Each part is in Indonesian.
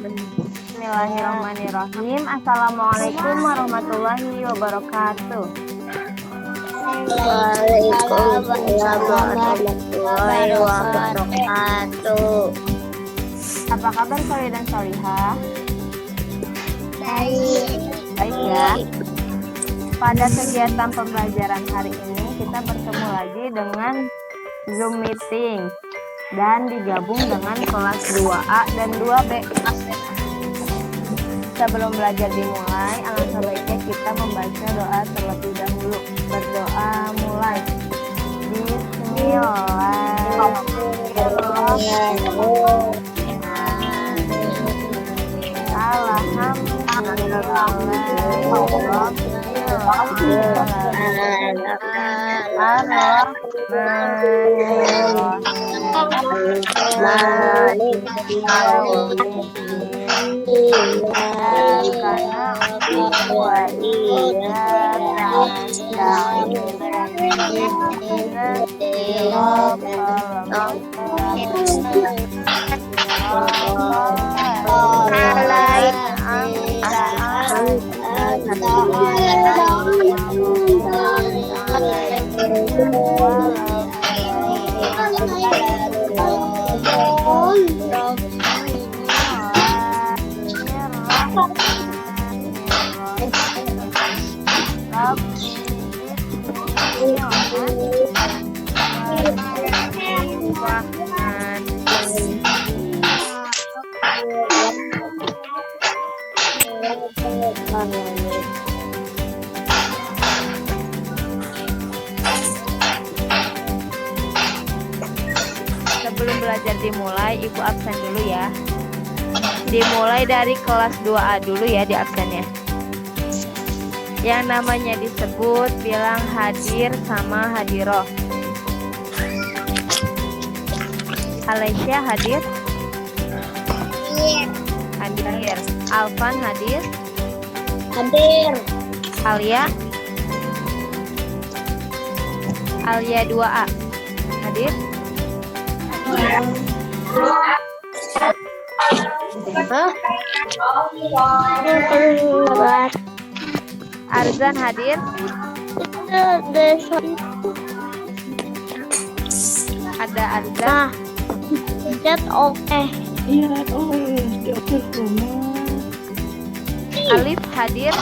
Bismillahirrahmanirrahim. Assalamualaikum warahmatullahi wabarakatuh. Waalaikumsalam warahmatullahi wabarakatuh. Apa kabar Solih dan Solihah? Baik. Baik ya. Pada kegiatan pembelajaran hari ini kita bertemu lagi dengan Zoom meeting dan digabung dengan kelas 2A dan 2B. Sebelum belajar dimulai, alangkah baiknya kita membaca doa terlebih dahulu. Berdoa mulai. Sebelum belajar dimulai, Ibu absen dulu ya. Dimulai dari kelas 2A dulu ya di absennya. Yang namanya disebut bilang hadir sama hadiroh. Alesya hadir? Hadir. Alvan hadir? Hadir. Alia? Alia 2A hadir? Arzan hadir? Ada Arzan? Oke. Alif hadir?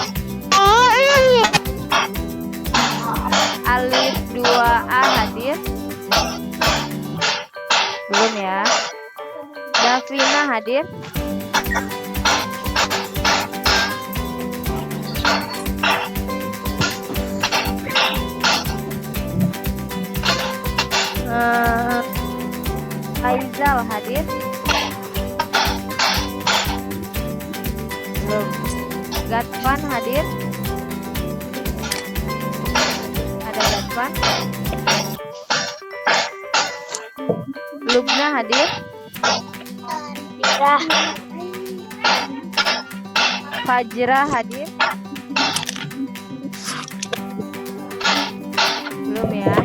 Alif 2A hadir? Belum ya. Davina hadir? Aizal hadir? Belum. Gatvan hadir? Ada Gatvan? Lubna hadir? Ya. Fajra hadir? Belum ya.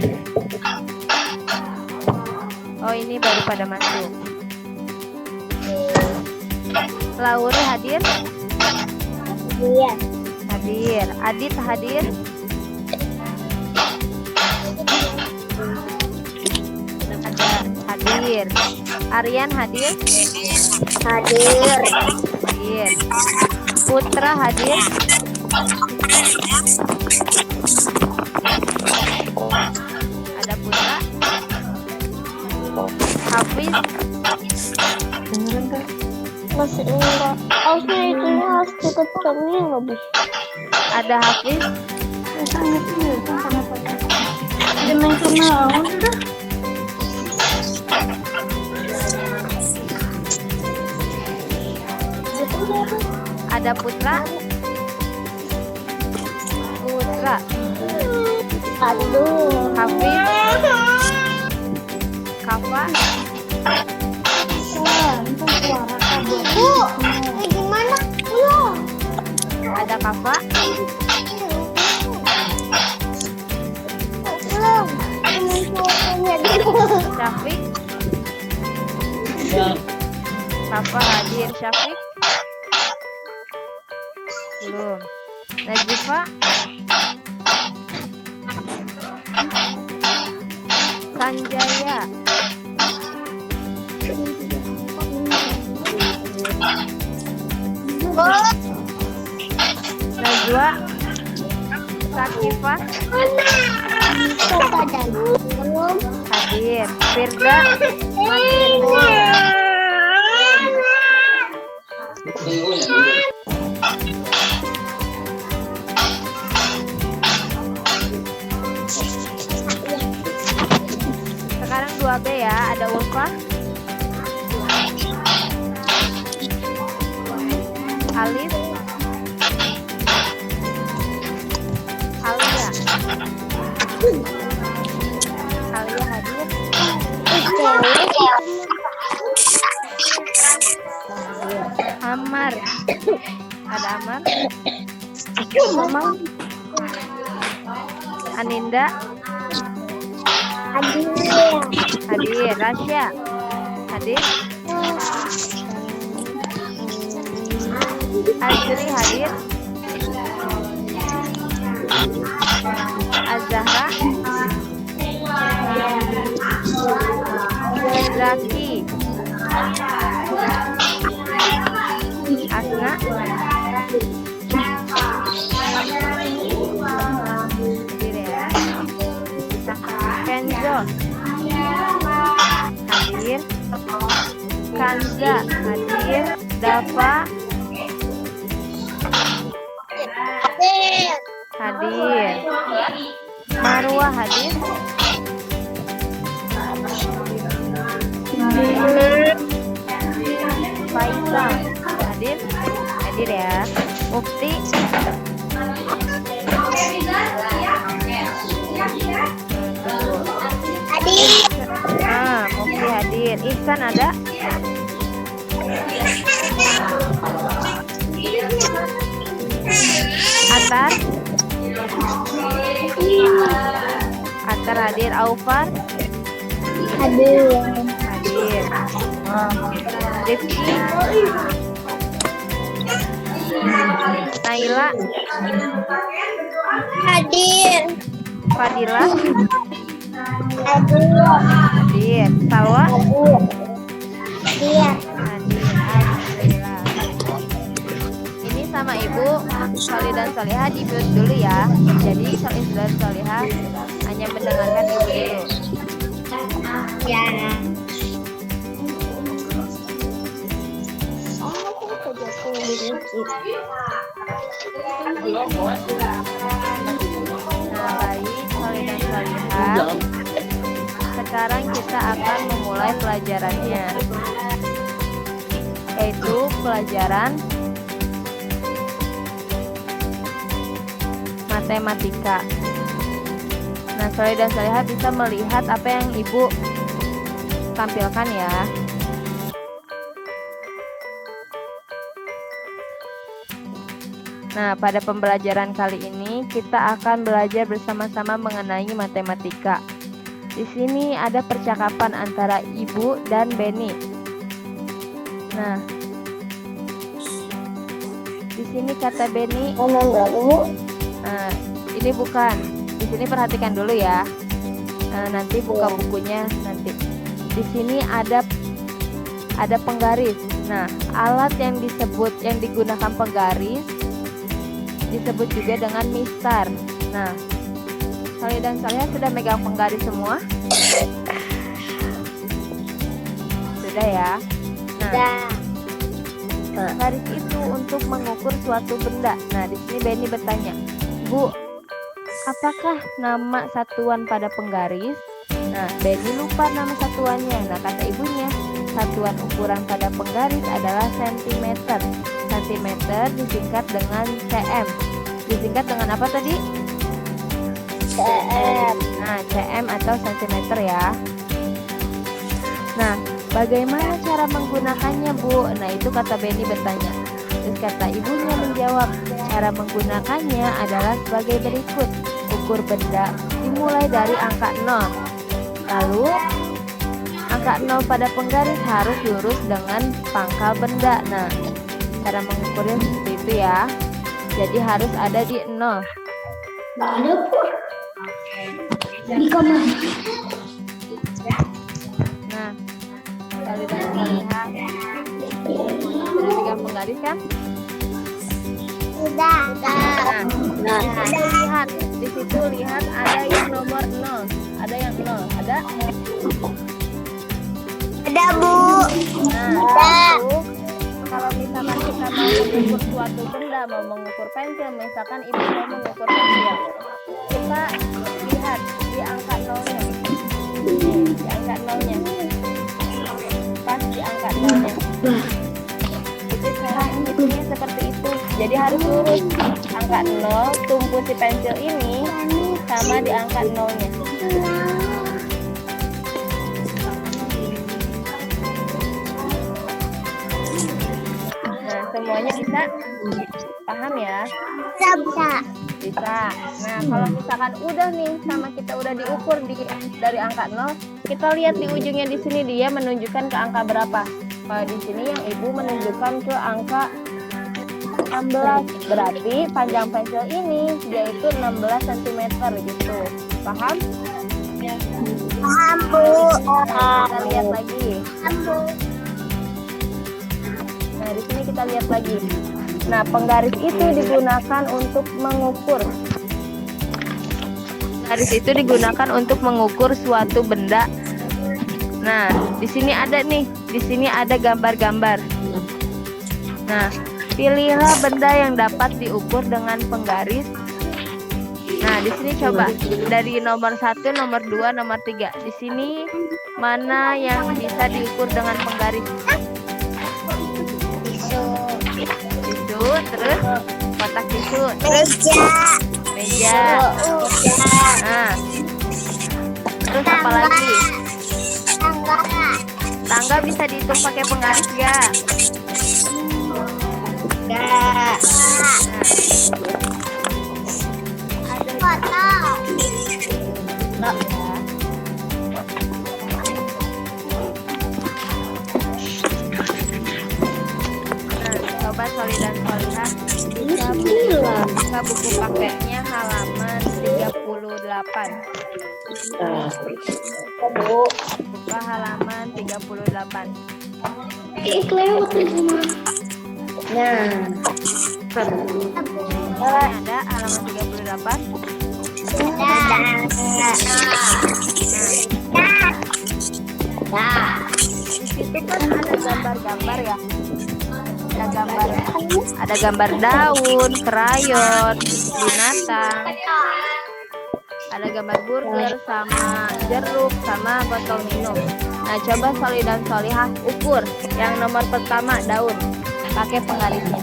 Oh, ini baru pada masuk. Lauri hadir? Iya. Hadir. Adit hadir? Ada hadir. Aryan hadir? Hadir. Hadir. Putra hadir? Ada Putra? Hafiz? Masih enggak. Harusnya itu harus ketemu lebih. Ada Hafiz? Dimensional udah. Ada Putra? Putra. Aduh. Hafiz? Kafa? Bu, gimana? Ada Kafa? Belum. Syafiq? Kafa hadir. Syafiq? Belum. Nazifa? Sanjaya? Najwa? Sakifah? Hadir. Firda? Sekarang 2B ya, ada Ulfa, Alif, Alia. Alia hadir. Amar. Ada Amar. Aninda. Hadir. Rasya. Hadir. Azri hadir. Az-Zahra. Zaki. Asna. Hadir ya. Kenzo. Hadir. Kanza hadir. Dava hadir. Marwa hadir. Faisal hadir. Hadir ya. Mufti. Mufti hadir. Ihsan ada? Atar. Atar hadir. Aufar Hadir. hadir. Rifki. Naila. Hadir. Fadila Hadir. hadir. Salwa Hadir. hadir. Alhamdulillah. Ini sama Ibu Solih dan Solihah di mute dulu ya. Jadi Solih dan Solihah hanya mendengarkan Ibu dulu. Ya. Nah, baik Solih dan Solihah. Sekarang kita akan memulai pelajarannya, yaitu pelajaran matematika. Nah, Solih dan Solihah bisa melihat apa yang Ibu tampilkan ya. Nah, pada pembelajaran kali ini kita akan belajar bersama-sama mengenai matematika. Di sini ada percakapan antara Ibu dan Beni. Nah, di sini kata Beni, nah, ini bukan. Di sini perhatikan dulu ya. Nah, nanti buka bukunya nanti. Di sini ada penggaris. Nah, alat yang digunakan penggaris disebut juga dengan mistar. Nah, Solih dan Solihah sudah megang penggaris semua? Sudah ya? Nah, garis itu untuk mengukur suatu benda. Nah, di sini Beni bertanya, Bu, apakah nama satuan pada penggaris? Nah, Beni lupa nama satuannya. Nah, kata ibunya, satuan ukuran pada penggaris adalah sentimeter. Sentimeter disingkat dengan cm. Disingkat dengan apa tadi? cm. Nah, cm atau sentimeter ya. Nah, bagaimana cara menggunakannya, Bu? Nah, itu kata Beni bertanya. Terus kata ibunya menjawab, cara menggunakannya adalah sebagai berikut. Ukur benda dimulai dari angka 0. Lalu, angka 0 pada penggaris harus lurus dengan pangkal benda. Nah, cara mengukurnya seperti itu ya. Jadi harus ada di 0. Ada di kamar. Nah, kali dan kalian sudah pegang penggaris kan? Sudah. Nah, lihat di situ, lihat ada yang nomor 0, ada yang 0, ada? Ada, Bu. Nah, itu kalau misalkan kita mau mengukur suatu benda, mau mengukur pensil, misalkan ibu mau mengukur pensil, kita lihat di angka 0-nya. Di angka 0-nya. Pas di angka 0-nya. Itu sekarang hitungnya seperti itu. Jadi harus lurus. Angka 0, tumpu si pensil ini sama di angka 0-nya. Nah, semuanya bisa paham ya? Bisa. Nah, kalau misalkan udah nih sama kita udah diukur dari angka 0, kita lihat di ujungnya di sini dia menunjukkan ke angka berapa. Kalau di sini yang ibu menunjukkan ke angka 16, berarti panjang pensil ini yaitu 16 cm gitu. Paham? Paham, Bu. Kita lihat lagi. Nah, di sini kita lihat lagi. Nah, penggaris itu digunakan untuk mengukur. Garis itu digunakan untuk mengukur suatu benda. Nah, di sini ada nih, di sini ada gambar-gambar. Nah, pilihlah benda yang dapat diukur dengan penggaris. Nah, di sini coba dari nomor 1, nomor 2, nomor 3. Di sini mana yang bisa diukur dengan penggaris? Tisu, terus kotak tisu, terus meja. Nah, terus apa lagi? Tangga bisa dihitung pakai penggaris gak? Enggak. Ada kotak. Enggak ya. Coba Soli dan Solihah buka buku pakainya halaman 38. Buka halaman 38. Kelewat Nah, ada halaman 38. Di situ kan ada gambar-gambar ya. Ada gambar daun, krayon, binatang. Ada gambar burger sama jeruk sama botol minum. Nah, coba Soli dan Solihah ukur yang nomor pertama daun pakai penggarisnya.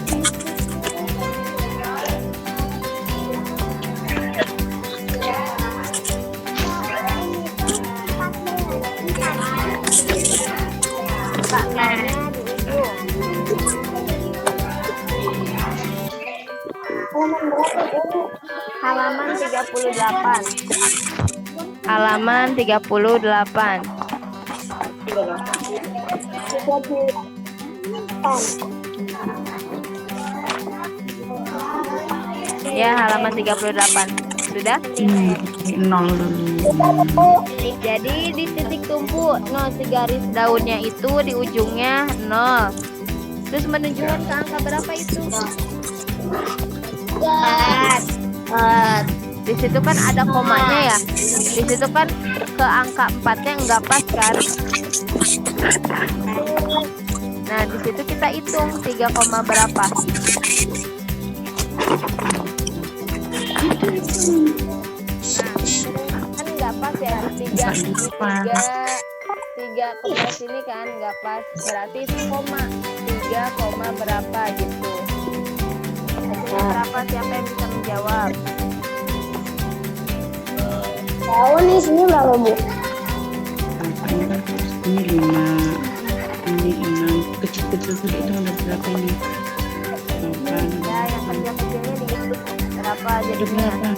Halaman 38. Halaman 38. Ya, halaman 38. Sudah? Nol dulu. Jadi di titik tumpu 0, si garis daunnya itu di ujungnya 0. Terus menunjukkan ke angka berapa itu? 4. Di situ kan ada komanya ya. Di situ kan ke angka 4-nya enggak pas kan? Nah, di situ kita hitung 3, berapa? Nah, kan enggak pas ya. 3 koma sini kan enggak pas. Berarti itu koma. 3, berapa gitu. Berapa, siapa yang bisa menjawab? Tahu nih sini berapa, Bu? Ini 5, ini 6, kecil-kecil sudah itu ada berapa ini? Ya, yang kecil-kecilnya dihitung berapa Ada jadinya? berapa?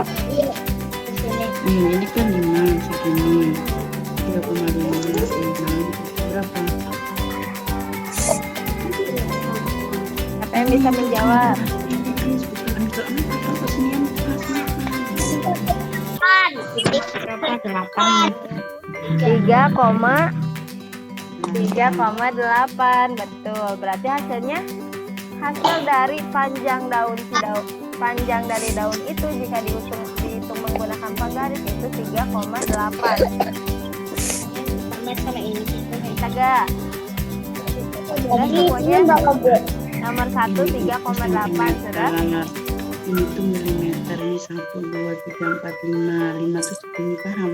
Di sini. Ini kan 5 segini, 3,5 berapa? Siapa yang bisa menjawab? Delapan. 3,8. Betul. Berarti hasilnya hasil dari panjang dari daun itu jika dihitung menggunakan penggaris itu 3,8. Sama ini. Bisa gak? Sudah semuanya? Nomor 1 3,8 sudah. Ini tuh milimeter, ini 1, 2, 3, 4, 5 tuh segini, paham?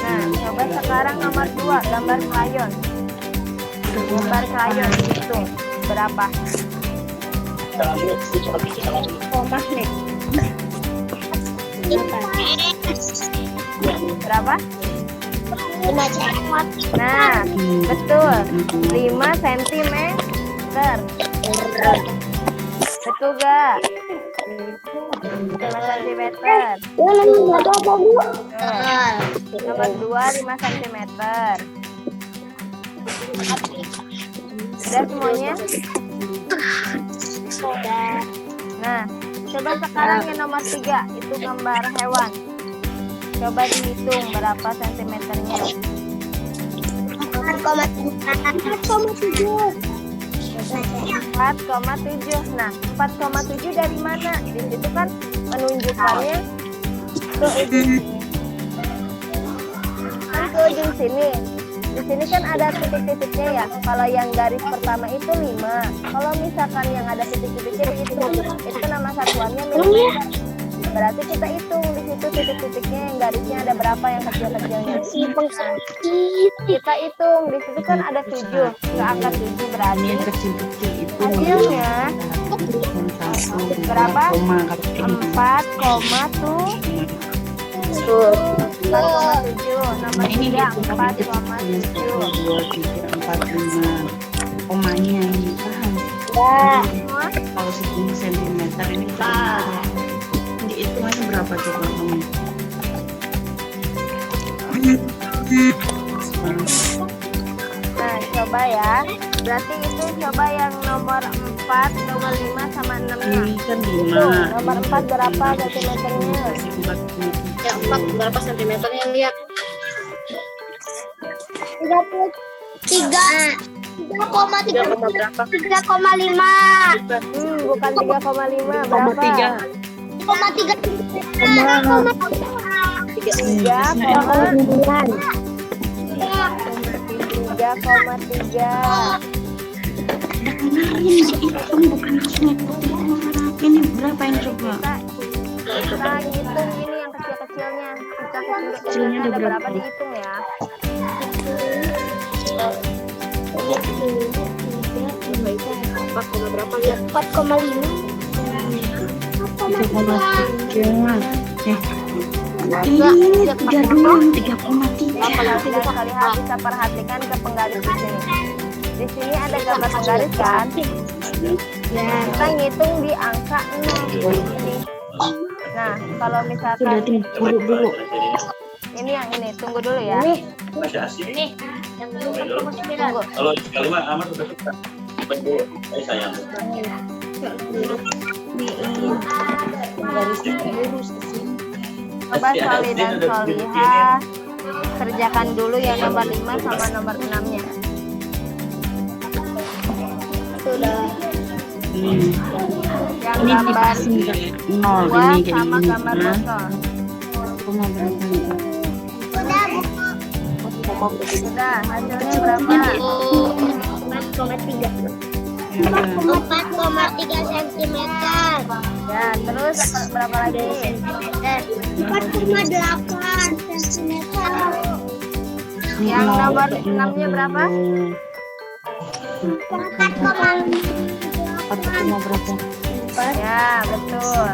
Nah, coba sekarang nomor 2, gambar krayon. Gambar krayon hitung berapa? Komah nih. Berapa? 5 cm. Nah, betul. 5 cm. Betul gak? 5 cm. Nomor 1 apa, Bu? Nomor 2 5 cm. Sudah semuanya? Nah, coba sekarang yang nomor 3 itu gambar hewan. Coba dihitung berapa sentimeternya. 4,7. Nah, 4,7 dari mana? Di situ kan menunjukkannya ke ujung sini. Kan ke ujung sini. Di sini kan ada titik-titiknya ya. Kalau yang garis pertama itu 5. Kalau misalkan yang ada titik-titiknya itu nama satuannya milimeter. Berarti kita hitung di situ titik-titiknya yang garisnya ada berapa yang kecil-kecilnya. Kita hitung di situ kan ada 7 ke angka 7 berarti Ini yang kecil-kecil itu hasilnya berapa? 4,7. Nomor 3 4,7. 2, 3, 4, 5. Komanya ini, paham? Semua Kalau segini sentimeter ini hitungannya berapa coba kamu? Nah, coba ya. Berarti itu coba yang nomor 4, nomor 5 sama 6-nya. Ini kan Itu 5. nomor 4 berapa sentimeternya? Ya, 4 berapa sentimeternya, lihat. 3,5. Bukan 3,5. Berapa? 3,3. 3,3. Bukan langsung ini berapa yang coba? Kita hitung ini yang kecil-kecilnya. Kita Kecilnya ada ada berapa berapa? dihitung ya. 4,5. 3,3. Ini 3 doang, 3,3. Apalagi kalian bisa perhatikan ke penggaris di sini. Di sini ada gambar penggaris kan? Kita ngitung di angka 6 di sini. Nah, kalau misalkan Berarti dulu. ini yang ini, tunggu dulu ya. Ini yang dulu Tunggu. Kalau sekali mah amat udah suka. Sayang. Coba Soli dan Soliha kerjakan dulu yang nomor 5 sama nomor 6-nya. sudah. Yang Ini gambar dipasin ke 0 2 ini jadi sama ini. gambar Nah, botol. aku mau berapa ini? Sudah, hasilnya berapa? 4,3. Ya, 4,3 cm. Ya, terus berapa lagi? 4,8 cm. Yang nomor 6-nya berapa? 4,berapa? Ya, betul.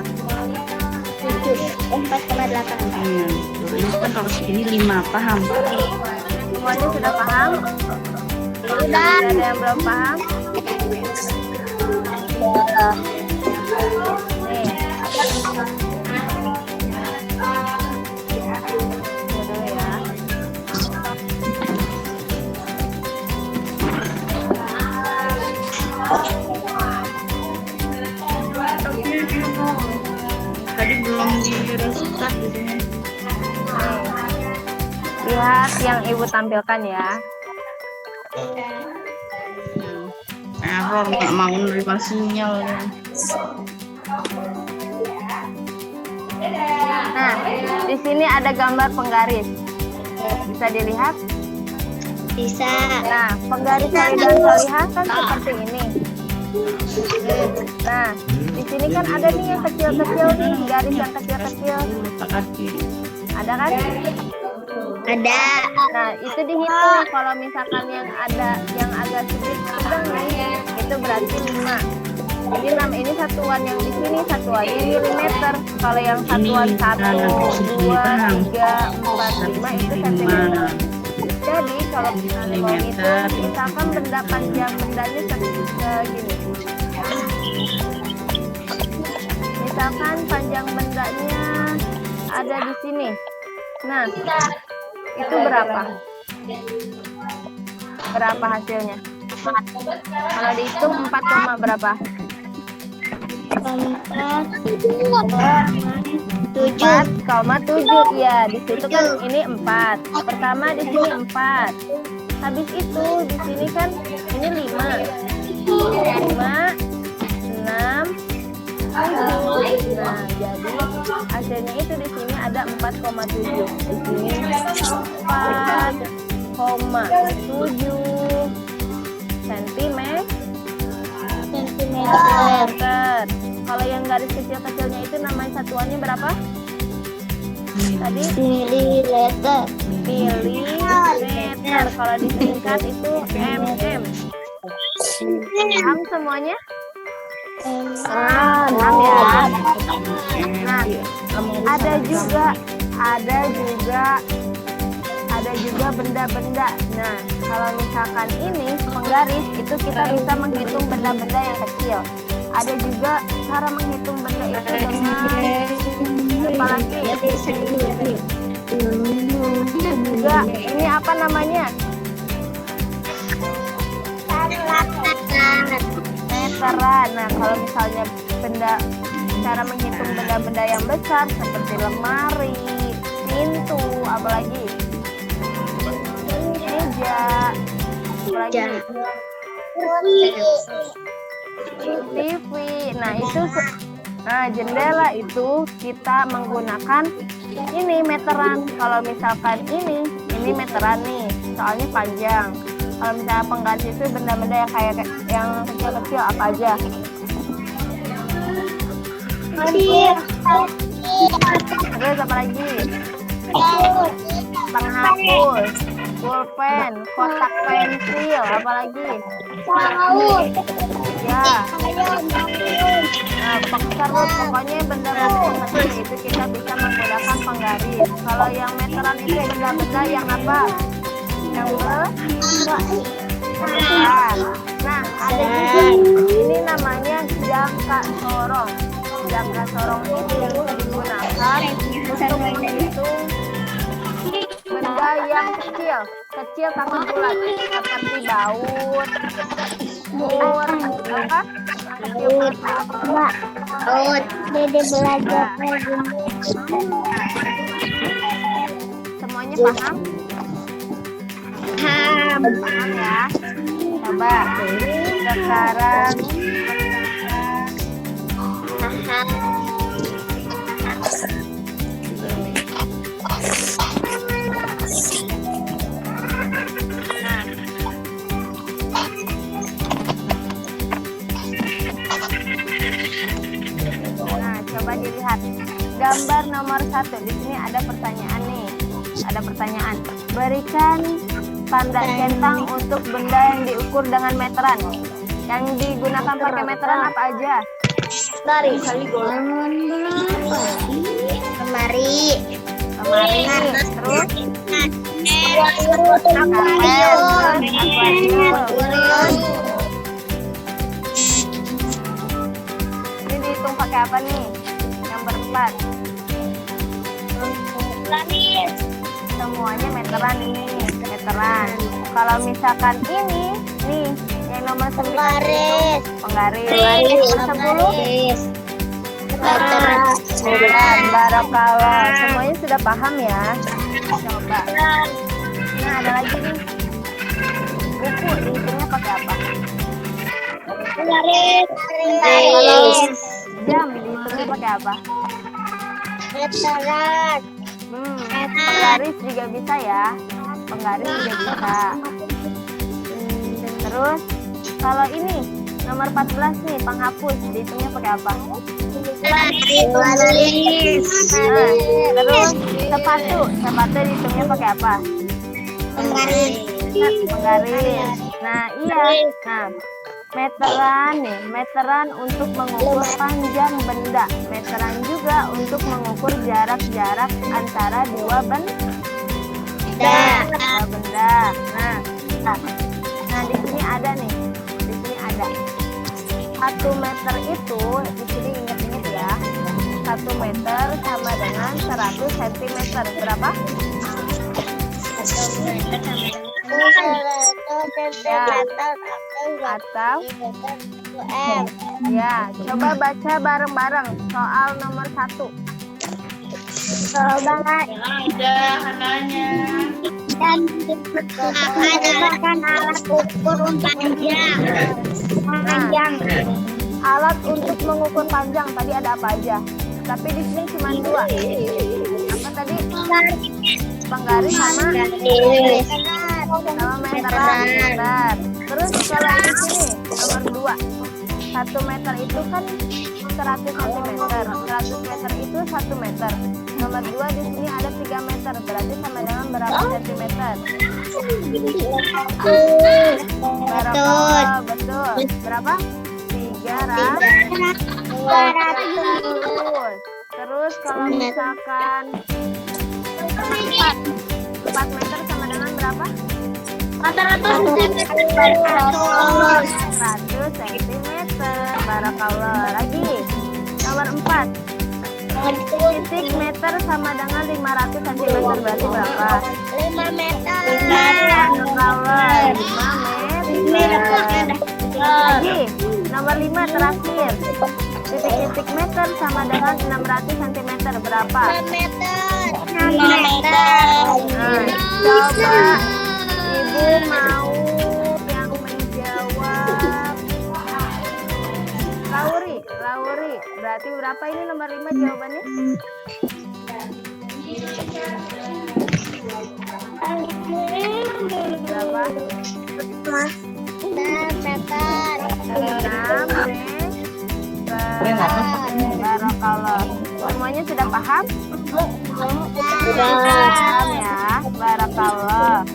4,8. Iya, ini kan kalau segini 5, paham? Semuanya sudah paham? Sudah. Ada yang belum paham? Nih. Dulu ya. udah stuck di sini. Lihat yang ibu tampilkan ya. Error, nggak mau menerima sinyal. Nah, di sini ada gambar penggaris. Bisa dilihat? Bisa. Nah, penggaris solid dan solihah kan seperti ini. Nah, di sini kan ada nih yang kecil-kecil nih, garis yang kecil-kecil. Ada kan? Ada. Nah, itu dihitung kalau misalkan yang ada yang agak sedang nih, itu berarti 5. Jadi 6 ini satuan yang di sini satuannya milimeter. Kalau yang satuan 1, 2, 3, 4, 5 itu sentimeter. Jadi kalau misalnya mau hitung, misalkan benda panjang bendanya segini. Misalkan panjang bendanya ada di sini. Nah, itu berapa? Berapa hasilnya? Kalau dihitung 4, berapa? 4,7 ya. Di situ kan ini 4. Pertama di sini 4. Habis itu di sini kan ini 5. 5, 6, 7. Nah, jadi hasilnya itu di sini ada 4,7. Di sini 4,7 sentimeter. Kalau yang garis kecil-kecilnya itu namanya satuannya berapa? Tadi? Milimeter. Milimeter. Kalau disingkat itu mm. Paham semuanya? Paham ya? Nah, ada juga benda-benda. Nah, kalau misalkan ini penggaris itu kita bisa menghitung benda-benda yang kecil. Ada juga cara menghitung benda itu dengan apalagi juga ini apa namanya? Meteran. Nah, kalau misalnya cara menghitung benda-benda yang besar seperti lemari, pintu, apalagi meja, apalagi TV. Nah, jendela itu kita menggunakan ini meteran. Kalau misalkan ini meteran nih, soalnya panjang. Kalau misalnya penggaris itu benda-benda yang kayak yang kecil-kecil apa aja? Terus apa lagi? Penghapus, pulpen, kotak pensil, apa lagi? Ya. Nah, pengkerut, pokoknya benda-benda seperti itu kita bisa menggunakan penggaris. Kalau yang meteran itu benda-benda yang apa? Yang besar. Nah, ada juga ini namanya jangka sorong. Jangka sorong itu digunakan untuk menghitung benda yang kecil tapi bulat, seperti baut, mur, apa? Baut. Dede belajar lagi. Semuanya paham? Paham ya? Coba sekarang coba dilihat gambar nomor 1. Di sini ada pertanyaan nih. Ada pertanyaan. Berikan tanda centang untuk benda yang diukur dengan meteran. Yang digunakan pakai meteran apa aja? Lemari. Terus ini dihitung pakai apa nih? Yang berempat. Semuanya meteran ini, meteran. Kalau misalkan ini nih yang nomor 9 penggaris. Nomor 10 Bulan, barakallah. Semuanya sudah paham ya? Coba. Nah, ada lagi nih. Buku dihitungnya pakai apa? Kalau jam dihitungnya pakai apa? Penggaris juga bisa ya. Penggaris juga bisa. Terus kalau ini nomor 14 nih, penghapus dihitungnya pakai apa? Terus sepatu dihitungnya pakai apa? Penggaris. Nah, iya. Nah, meteran untuk mengukur panjang benda. Meteran juga untuk mengukur jarak-jarak antara dua benda. Nah, di sini ada nih. Di sini ada 1 meter itu, di sini ingat-ingat ya. 1 meter sama dengan 100 cm. Berapa? 1 meter sama atau ya, coba baca bareng-bareng soal nomor 1. Coba Ada hananya. dan menggunakan alat ukur untuk panjang. Alat untuk mengukur panjang tadi ada apa aja? Tapi di sini cuma 2. Apa tadi? Penggaris sama meteran. Terus kalau di sini nomor 2, 1 meter itu kan 100 cm. 100 meter itu 1 meter. Nomor 2 di sini ada 3 meter. Berarti sama dengan berapa sentimeter? Betul. Berapa? 300. Terus kalau misalkan 4 meter sama dengan berapa? 400 cm. Barakallah. Lagi. Nomor 4. Titik meter sama dengan 500 cm. Berarti berapa? 5 meter. Barakallah. 5 meter. Lagi. Nomor 5 terakhir. Titik-titik meter sama dengan 600 cm. Berapa? 6 meter. Coba Ibu mau yang menjawab. Lauri. Berarti berapa ini nomor 5 jawabannya? Berapa? 6 meter. 6 meter. Barakallah. Semuanya sudah paham? Sudah paham ya. Barakallah.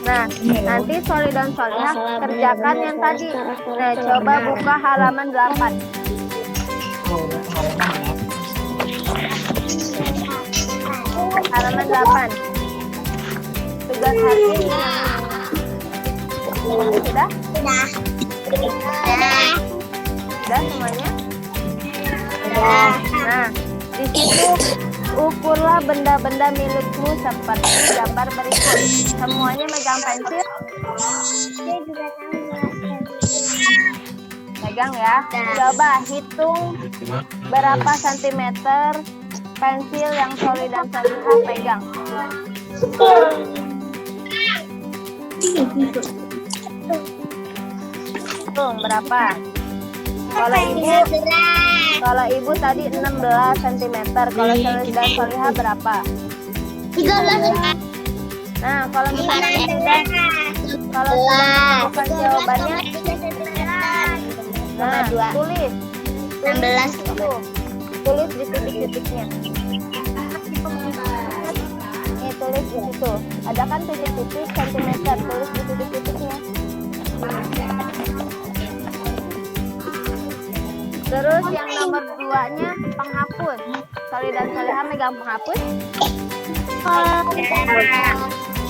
Nah, nanti Soli dan Solihah kerjakan yang tadi. Nah, coba buka halaman 8. Halaman 8. Tugas hari ini. Sudah? Sudah semuanya? Nah, di situ ukurlah benda-benda milikmu seperti gambar berikut. Semuanya megang pensil. Pegang ya. Coba hitung berapa sentimeter pensil yang Soli dan Solihah pegang. Hitung berapa? Kalau ibu tadi 16 cm. Kalau Soli dan Solihah berapa? 13. Nah, kalau misalnya sudah menemukan jawabannya, nah, tulis 16. Tulis di titik-titiknya. Nih, tulis di situ. Ada kan titik-titik sentimeter, tulis di titik-titiknya. Terus yang nomor 2-nya penghapus. Soli dan Solihah megang penghapus.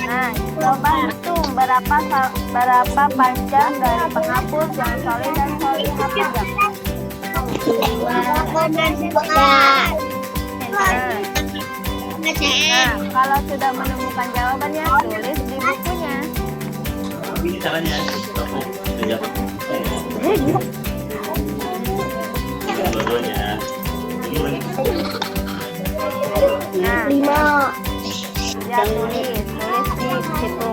Nah, coba hitung berapa panjang dari penghapus yang Soli dan Solihah pegang. Nah, kalau sudah menemukan jawabannya, tulis di bukunya. Ini caranya. dua-duanya. Nah, 5. ya tulis di situ.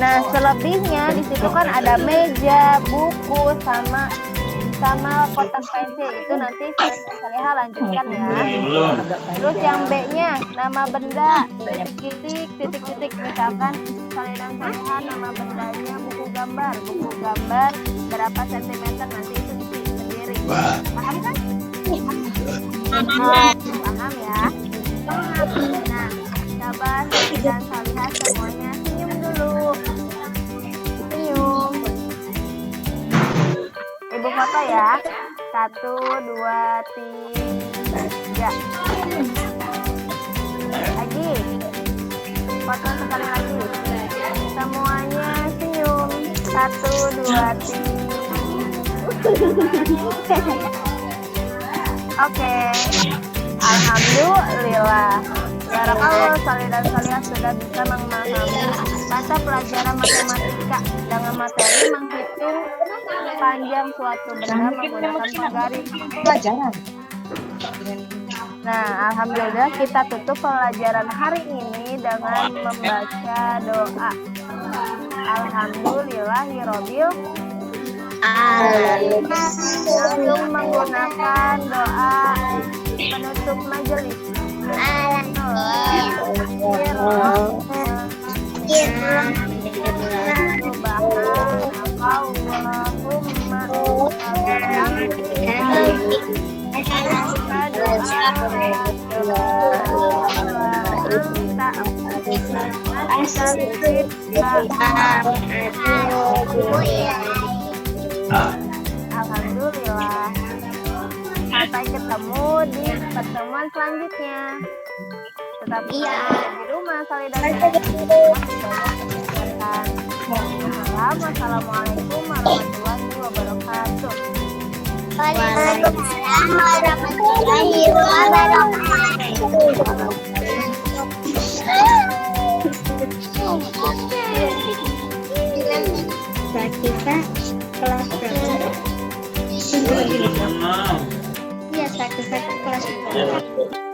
Nah, selebihnya di situ kan ada meja, buku, sama kotak pensil. Itu nanti saya lanjutkan ya. Terus yang B-nya nama benda, titik-titik. Misalkan salinan salihan nama bendanya buku gambar berapa sentimeter, nanti itu ditulis sendiri. Paham kan? Paham ya. Nah, coba salinan salihan semuanya senyum dulu. Senyum. Ibu foto ya. 1, 2, 3. Lagi. Foto sekali lagi. Semuanya senyum. 1, 2, 3. Oke. Alhamdulillah. Barakallah, salinan salihan sudah bisa memahami mata pelajaran matematika dengan materi menghitung panjang suatu benda menggunakan garis pelajaran. Nah, alhamdulillah kita tutup pelajaran hari ini dengan membaca doa. Alhamdulillahirobbil alamin. Langsung menggunakan doa penutup majelis. Alhamdulillah. Sampai ketemu di pertemuan selanjutnya. Tetap di rumah, Wassalamualaikum warahmatullahi wabarakatuh. Waalaikumsalam warahmatullahi wabarakatuh. Kita kelas berapa? Iya, kelas 1.